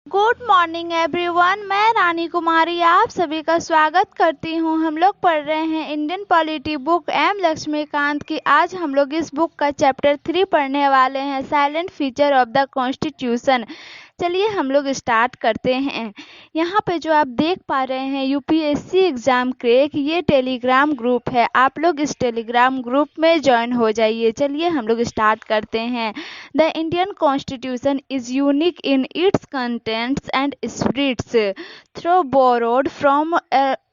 Good morning everyone, मैं रानी कुमारी आप सभी का स्वागत करती हूं। हम लोग पढ़ रहे हैं Indian polity book M Laxmikanth की। आज हम लोग इस बुक का चैप्टर 3 पढ़ने वाले हैं, silent feature of the constitution. चलिए हम लोग स्टार्ट करते हैं। यहाँ पे जो आप देख पा रहे हैं यूपीएससी एग्जाम क्रैक, ये टेलीग्राम ग्रुप है। आप लोग इस टेलीग्राम ग्रुप में ज्वाइन हो जाइए। चलिए हम लोग स्टार्ट करते हैं। The Indian constitution is unique in its contents and spirits, through borrowed from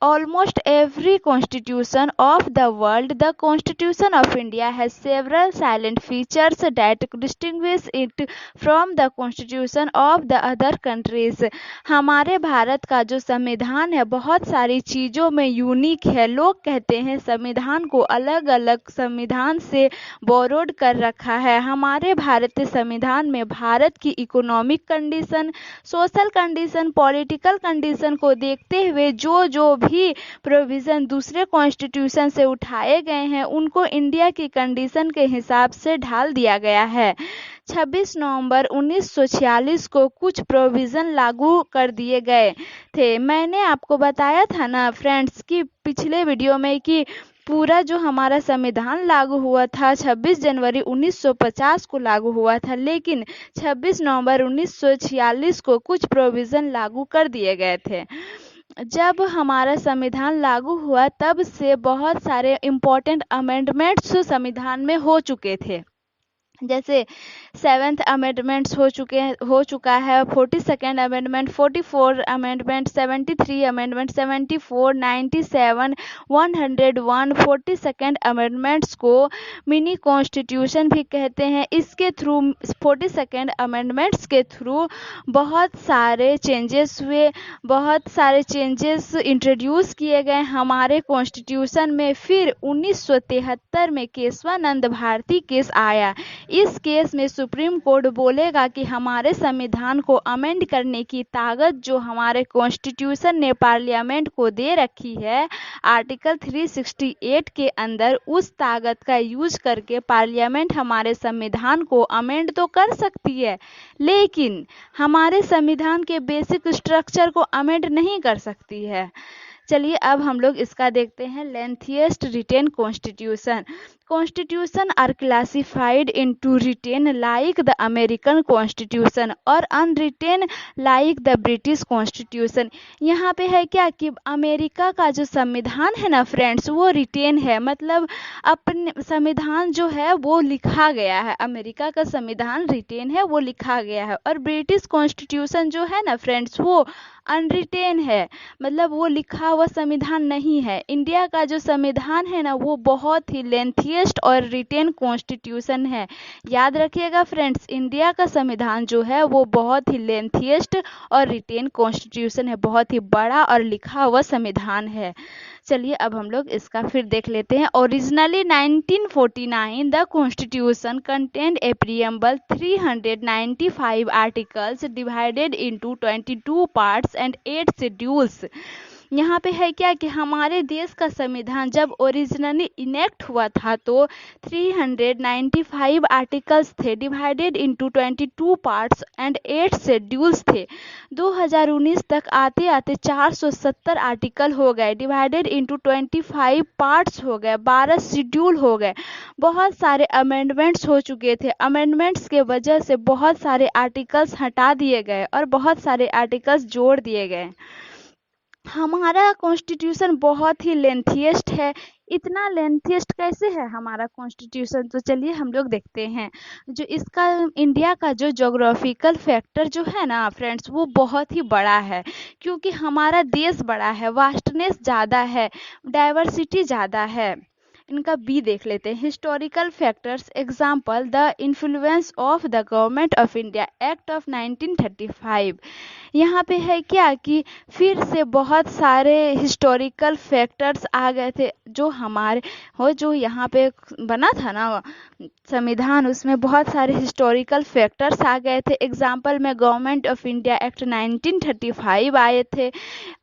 almost every constitution of the world. The Constitution of India has several silent features that distinguish it from the constitution of the other countries. हमारे भारत का जो संविधान है बहुत सारी चीज़ों में unique है। लोग कहते हैं संविधान को अलग अलग संविधान से बोरोड कर रखा है। हमारे भारतीय संविधान में भारत की economic condition, social condition, political condition को देखते हुए जो भी प्रोविज़न दूसरे कॉन्स्टिट्यूशन से उठाए गए हैं उनको इंडिया की कंडीशन के हिसाब से ढाल दिया गया है। 26 नवंबर 1946 को कुछ प्रोविज़न लागू कर दिए गए थे। मैंने आपको बताया था ना फ्रेंड्स कि पिछले वीडियो में कि पूरा जो हमारा संविधान लागू हुआ था 26 जनवरी 1950 को लागू हुआ था, लेकिन 26 नवंबर 1946 को कुछ प्रोविज़न लागू कर दिए गए थे। जब हमारा संविधान लागू हुआ तब से बहुत सारे इम्पोर्टेंट अमेंडमेंट्स संविधान में हो चुके थे, जैसे 7th अमेंडमेंट्स हो चुका है, 42nd amendment, 44 amendment, 73 amendment, 74, 97, 101, 42nd amendments को मिनी कॉन्स्टिट्यूशन भी कहते हैं। इसके थ्रू 42nd अमेंडमेंट्स के थ्रू बहुत सारे चेंजेस हुए, बहुत सारे चेंजेस इंट्रोड्यूस किए गए हमारे कॉन्स्टिट्यूशन में। फिर 1973 में केशवानंद भारती केस आया। इस केस में सुप्रीम कोर्ट बोलेगा कि हमारे संविधान को अमेंड करने की ताकत जो हमारे कॉन्स्टिट्यूशन ने पार्लियामेंट को दे रखी है आर्टिकल 368 के अंदर, उस ताकत का यूज करके पार्लियामेंट हमारे संविधान को अमेंड तो कर सकती है, लेकिन हमारे संविधान के बेसिक स्ट्रक्चर को अमेंड नहीं कर सकती है। चलिए अब हम लोग इसका देखते हैं। Lengthiest written constitution. Constitution are classified into written like the American constitution और unwritten like the British constitution. यहाँ पे है क्या कि अमेरिका का जो संविधान है ना फ्रेंड्स, वो रिटेन है, मतलब अपने संविधान जो है वो लिखा गया है। अमेरिका का संविधान रिटेन है, वो लिखा गया है। और ब्रिटिश कॉन्स्टिट्यूशन जो है ना फ्रेंड्स, वो अनरिटेन है, मतलब वो लिखा हुआ संविधान नहीं है। इंडिया का जो संविधान है ना वो बहुत ही लेंथिएस्ट और रिटेन कॉन्स्टिट्यूशन है। याद रखिएगा फ्रेंड्स, इंडिया का संविधान जो है वो बहुत ही लेंथिएस्ट और रिटेन कॉन्स्टिट्यूशन है, बहुत ही बड़ा और लिखा हुआ संविधान है। चलिए अब हम लोग इसका फिर देख लेते हैं। Originally 1949 the constitution contained A preamble 395 articles divided into 22 parts and 8 schedules. यहाँ पे है क्या कि हमारे देश का संविधान जब ओरिजिनली इनेक्ट हुआ था तो 395 आर्टिकल्स थे, divided into 22 parts and 8 schedules थे। 2019 तक आते आते 470 आर्टिकल हो गए, डिवाइडेड इनटू 25 पार्ट्स हो गए, 12 शेड्यूल हो गए। बहुत सारे अमेंडमेंट्स हो चुके थे। अमेंडमेंट्स के वजह से बहुत सारे आर्टिकल्स हटा दिए गए और बहुत सारे आर्टिकल्स जोड़ दिए गए। हमारा कॉन्स्टिट्यूशन बहुत ही लेंथिएस्ट है। इतना लेंथिएस्ट कैसे है हमारा कॉन्स्टिट्यूशन, तो चलिए हम लोग देखते हैं। जो इसका इंडिया का जो जोग्राफिकल फैक्टर जो है ना फ्रेंड्स, वो बहुत ही बड़ा है, क्योंकि हमारा देश बड़ा है, वास्टनेस ज़्यादा है, डाइवर्सिटी ज़्यादा है। इनका बी देख लेते हैं। Historical factors example the influence of the government of India act of 1935। यहाँ पे है क्या कि फिर से बहुत सारे हिस्टोरिकल फैक्टर्स आ गए थे जो हमारे जो यहाँ पे बना था ना संविधान, उसमें बहुत सारे हिस्टोरिकल फैक्टर्स आ गए थे। एग्जाम्पल में गवर्नमेंट ऑफ इंडिया एक्ट 1935 आए थे।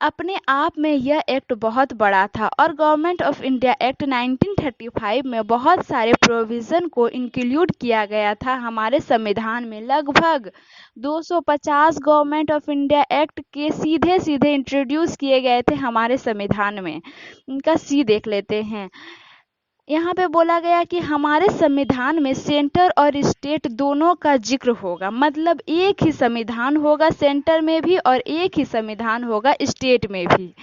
अपने आप में यह एक्ट बहुत बड़ा था। और गवर्नमेंट ऑफ इंडिया एक्ट 1935 1935 में बहुत सारे प्रोविज़न को इंक्लूड किया गया था हमारे संविधान में। लगभग 250 गवर्नमेंट ऑफ इंडिया एक्ट के सीधे सीधे इंट्रोड्यूस किए गए थे हमारे संविधान में। इनका सी देख लेते हैं। यहाँ पे बोला गया कि हमारे संविधान में सेंटर और स्टेट दोनों का जिक्र होगा, मतलब एक ही संविधान होगा सेंटर में भी और एक ही संविधान होगा स्टेट में भी।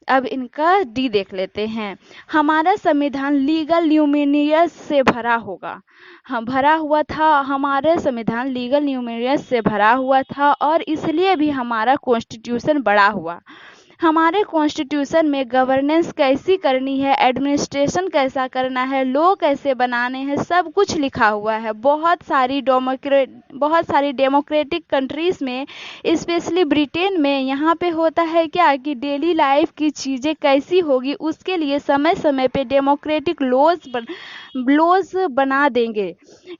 अब इनका डी देख लेते हैं। हमारा संविधान लीगल न्यूमेरियस से भरा होगा। भरा हुआ था, हमारा संविधान लीगल न्यूमेरियस से भरा हुआ था और इसलिए भी हमारा कॉन्स्टिट्यूशन बड़ा हुआ। हमारे कॉन्स्टिट्यूशन में गवर्नेंस कैसी करनी है, एडमिनिस्ट्रेशन कैसा करना है, लॉ कैसे बनाने हैं, सब कुछ लिखा हुआ है। बहुत सारी डेमोक्रेटिक कंट्रीज में, स्पेशली ब्रिटेन में, यहाँ पे होता है क्या कि डेली लाइफ की चीज़ें कैसी होगी उसके लिए समय समय पे डेमोक्रेटिक लॉज बना देंगे।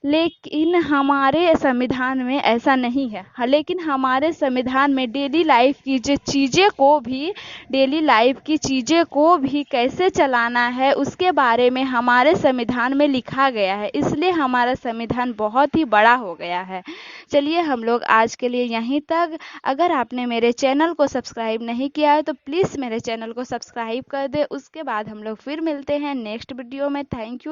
लेकिन हमारे संविधान में ऐसा नहीं है। लेकिन हमारे संविधान में डेली लाइफ की चीज़ें को भी कैसे चलाना है उसके बारे में हमारे संविधान में लिखा गया है। इसलिए हमारा संविधान बहुत ही बड़ा हो गया है। चलिए हम लोग आज के लिए यहीं तक। अगर आपने मेरे चैनल को सब्सक्राइब नहीं किया है तो प्लीज़ मेरे चैनल को सब्सक्राइब कर दे। उसके बाद हम लोग फिर मिलते हैं नेक्स्ट वीडियो में। Thank you.